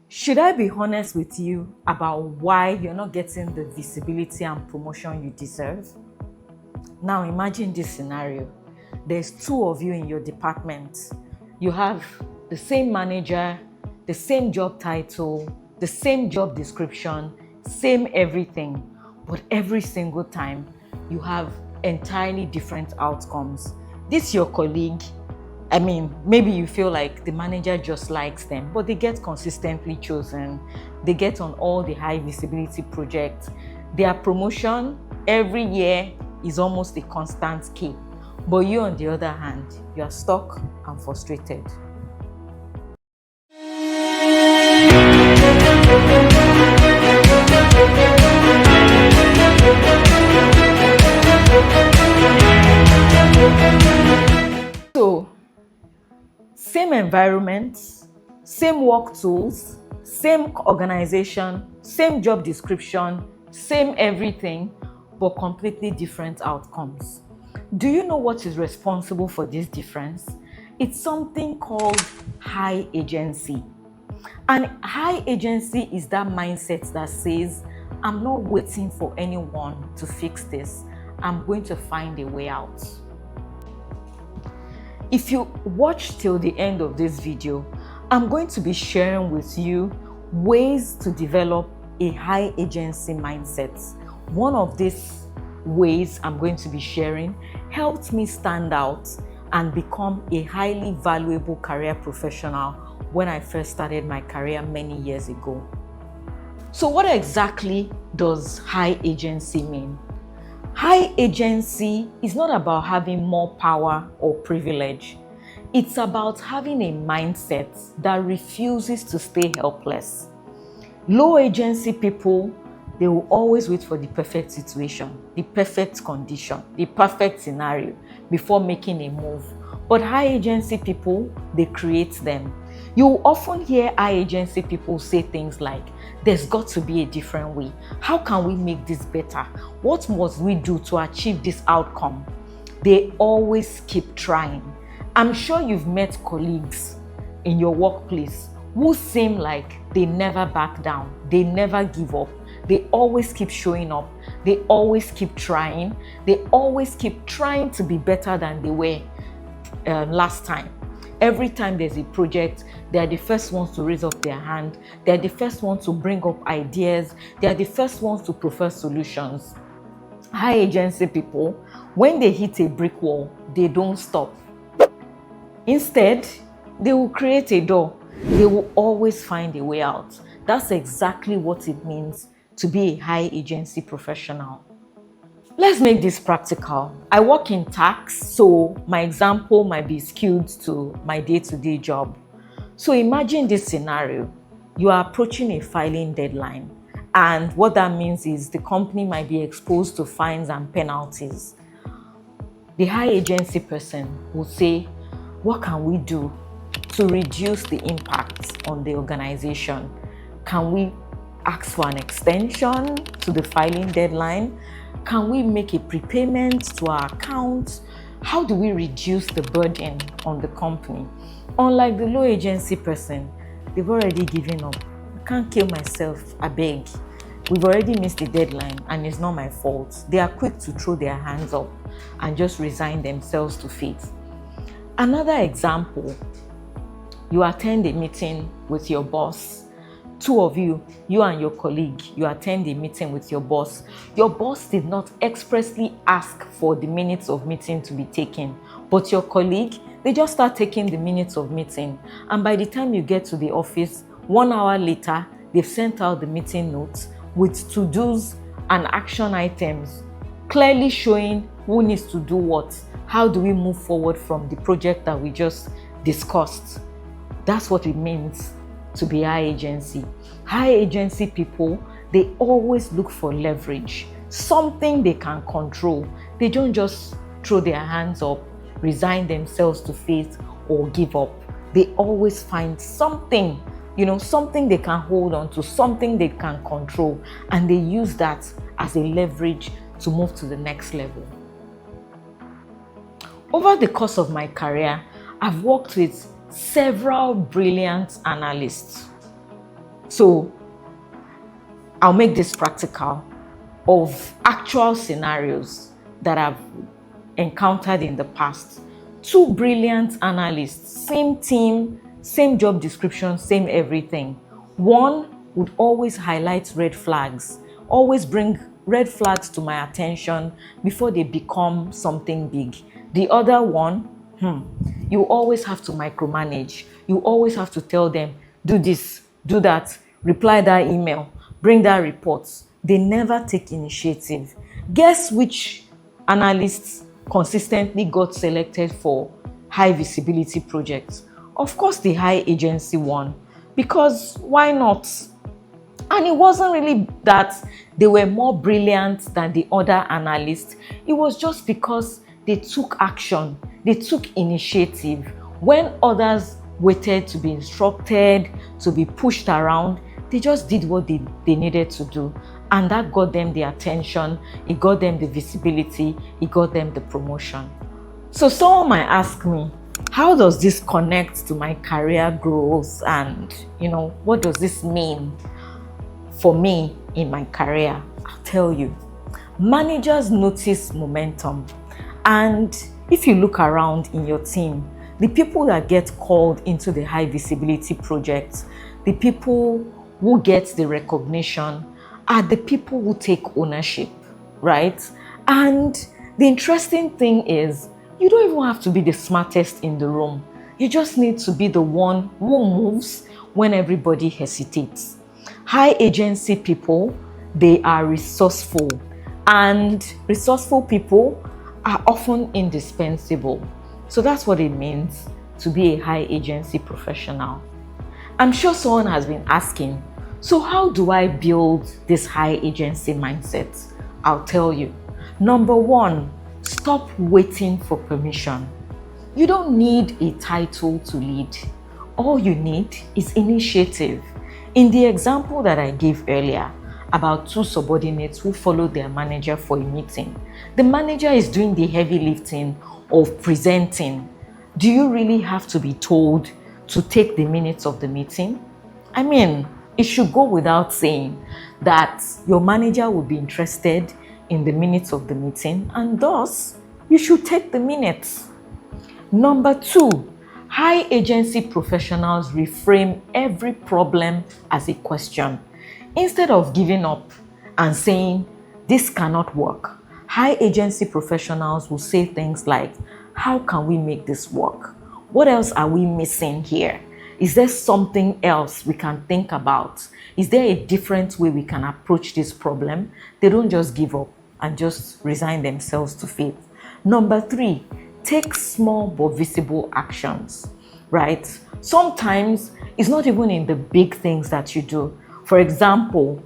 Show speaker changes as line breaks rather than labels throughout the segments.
Should I be honest with you about why you're not getting the visibility and promotion you deserve? Now imagine this scenario. There's two of you in your department. You have the same manager, the same job title, the same job description, same everything, but every single time you have entirely different outcomes. This your colleague. Maybe you feel like the manager just likes them, but they get consistently chosen. They get on all the high visibility projects. Their promotion every year is almost a constant key. But you, on the other hand, you are stuck and frustrated. So, same environment, same work tools, same organization, same job description, same everything, but completely different outcomes. Do you know what is responsible for this difference? It's something called high agency. And high agency is that mindset that says, I'm not waiting for anyone to fix this. I'm going to find a way out. If you watch till the end of this video, I'm going to be sharing with you ways to develop a high agency mindset. One of these ways I'm going to be sharing helped me stand out and become a highly valuable career professional when I first started my career many years ago. So what exactly does high agency mean? High agency is not about having more power or privilege. It's about having a mindset that refuses to stay helpless. Low agency people, they will always wait for the perfect situation, the perfect condition, the perfect scenario before making a move. But high agency people, they create them. You will often hear high agency people say things like, there's got to be a different way. How can we make this better? What must we do to achieve this outcome? They always keep trying. I'm sure you've met colleagues in your workplace who seem like they never back down. They never give up. They always keep showing up. They always keep trying. They always keep trying to be better than they were last time. Every time there's a project, they are the first ones to raise up their hand. They are the first ones to bring up ideas. They are the first ones to prefer solutions. High agency people, when they hit a brick wall, they don't stop. Instead, they will create a door. They will always find a way out. That's exactly what it means to be a high agency professional. Let's make this practical. I work in tax, so my example might be skewed to my day-to-day job. So imagine this scenario. You are approaching a filing deadline, and what that means is the company might be exposed to fines and penalties. The high agency person will say, what can we do to reduce the impact on the organization? Can we ask for an extension to the filing deadline? Can we make a prepayment to our account? How do we reduce the burden on the company? Unlike the low agency person, they've already given up. I can't kill myself, I beg. We've already missed the deadline and it's not my fault. They are quick to throw their hands up and just resign themselves to fate. Another example, you attend a meeting with your boss. Two of you and your colleague, you attend a meeting with your boss. Your boss did not expressly ask for the minutes of meeting to be taken, but your colleague, they just start taking the minutes of meeting. And by the time you get to the office, 1 hour later, they've sent out the meeting notes with to-dos and action items, clearly showing who needs to do what. How do we move forward from the project that we just discussed? That's what it means to be high agency. High agency people, they always look for leverage, something they can control. They don't just throw their hands up, resign themselves to fate, or give up. They always find something, something they can hold on to, something they can control, and they use that as a leverage to move to the next level. Over the course of my career, I've worked with several brilliant analysts. So I'll make this practical of actual scenarios that I've encountered in the past. Two brilliant analysts, same team, same job description, same everything. One would always highlight red flags, always bring red flags to my attention before they become something big. The other one, you always have to micromanage. You always have to tell them, do this, do that, reply that email, bring that report. They never take initiative. Guess which analysts consistently got selected for high visibility projects? Of course, the high agency one, because why not? And it wasn't really that they were more brilliant than the other analysts. It was just because they took action, they took initiative. When others waited to be instructed, to be pushed around, they just did what they needed to do. And that got them the attention, it got them the visibility, it got them the promotion. So someone might ask me, how does this connect to my career growth? And, what does this mean for me in my career? I'll tell you. Managers notice momentum. And if you look around in your team, the people that get called into the high visibility projects, the people who get the recognition, are the people who take ownership, right? And the interesting thing is, you don't even have to be the smartest in the room. You just need to be the one who moves when everybody hesitates. High agency people, they are resourceful, and resourceful people are often indispensable. So that's what it means to be a high agency professional. I'm sure someone has been asking, so how do I build this high agency mindset? I'll tell you. Number one, stop waiting for permission. You don't need a title to lead. All you need is initiative. In the example that I gave earlier about two subordinates who followed their manager for a meeting, the manager is doing the heavy lifting of presenting. Do you really have to be told to take the minutes of the meeting? I mean, it should go without saying that your manager would be interested in the minutes of the meeting, and thus you should take the minutes. Number two, high agency professionals reframe every problem as a question. Instead of giving up and saying, this cannot work, high agency professionals will say things like, how can we make this work? What else are we missing here? Is there something else we can think about? Is there a different way we can approach this problem? They don't just give up and just resign themselves to fate. Number three, take small but visible actions, right? Sometimes it's not even in the big things that you do. For example,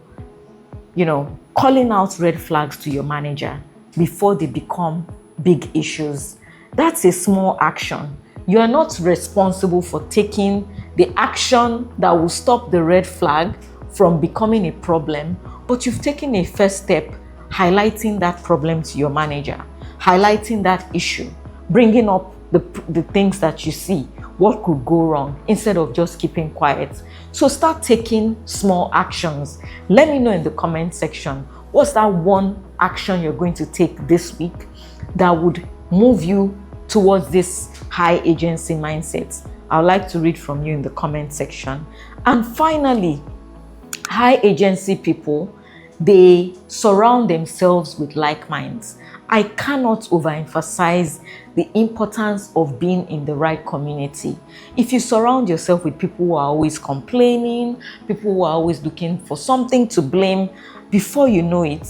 calling out red flags to your manager before they become big issues. That's a small action. You are not responsible for taking the action that will stop the red flag from becoming a problem, but you've taken a first step, highlighting that problem to your manager, highlighting that issue, bringing up the things that you see, what could go wrong, instead of just keeping quiet. So start taking small actions. Let me know in the comment section, what's that one action you're going to take this week that would move you towards this high agency mindset? I'd like to read from you in the comment section. And finally, high agency people, they surround themselves with like minds. I cannot overemphasize the importance of being in the right community. If you surround yourself with people who are always complaining, people who are always looking for something to blame, before you know it,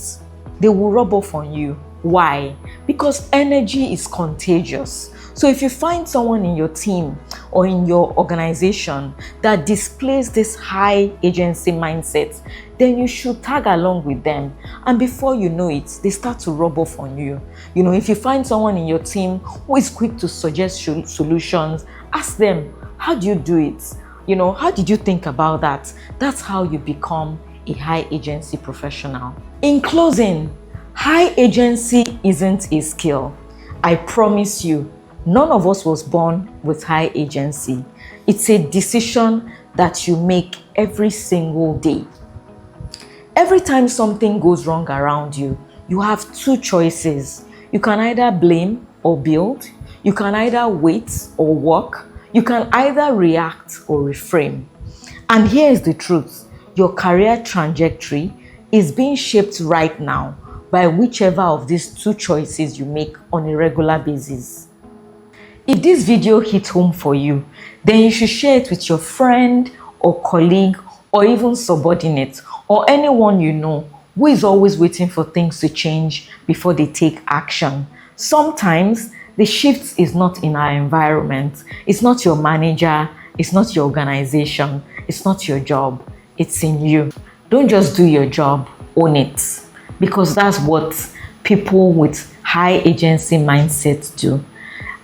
they will rub off on you. Why? Because energy is contagious. So if you find someone in your team or in your organization that displays this high agency mindset, then you should tag along with them. And before you know it, they start to rub off on you. If you find someone in your team who is quick to suggest solutions, ask them, how do you do it? How did you think about that? That's how you become a high agency professional. In closing, high agency isn't a skill. I promise you, none of us was born with high agency. It's a decision that you make every single day. Every time something goes wrong around you, you have two choices. You can either blame or build. You can either wait or work. You can either react or reframe. And here is the truth. Your career trajectory is being shaped right now by whichever of these two choices you make on a regular basis. If this video hit home for you, then you should share it with your friend or colleague or even subordinate or anyone you know who is always waiting for things to change before they take action. Sometimes the shift is not in our environment. It's not your manager. It's not your organization. It's not your job. It's in you. Don't just do your job, own it. Because that's what people with high agency mindsets do.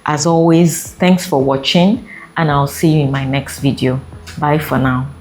As always, thanks for watching, and I'll see you in my next video. Bye for now.